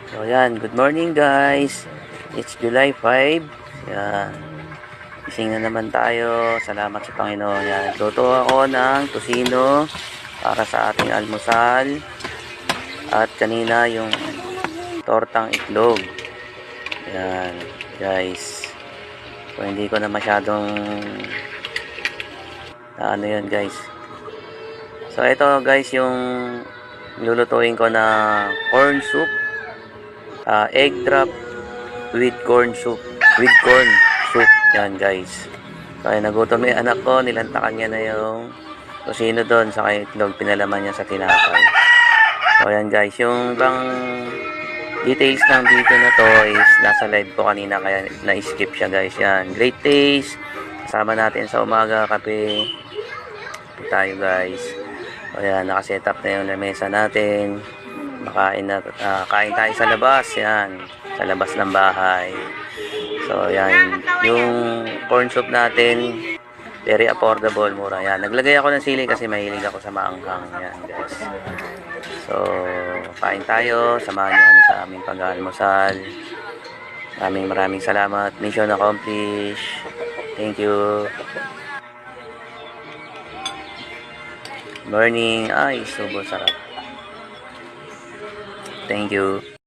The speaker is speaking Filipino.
So yan, good morning guys. It's July 5. Yan. Gising na naman tayo. Salamat sa Panginoon. Yan, nagluto ako ng tusino para sa ating almusal. At kanina yung tortang itlog. Yan, guys. So hindi ko na masyadong ano yun guys. So ito guys yung lulutuin ko na corn soup. Egg drop with corn soup. With corn soup. Yan guys. Kaya nagutom yung anak ko. Nilantakan niya na yung tusino doon. Saka itlog. Pinalaman niya sa tinapay. So yan guys. Yung bang details ng video na to is nasa live ko kanina. Kaya na-skip siya guys. Yan. Great taste. Kasama natin sa umaga. Kape. Kape tayo guys. So yan. Nakaset up na yung lamesa natin. Makain na, kain tayo sa labas. Yan. Sa labas ng bahay. So, yan. Yung corn soup natin, very affordable, mura. Yan. Naglagay ako ng sili kasi mahilig ako sa maanghang. Yan, guys. So, kain tayo. Samahan nyo kami sa aming pag-almusal. Maraming salamat. Mission accomplished. Thank you. Morning. Ay, subo sarap. Thank you.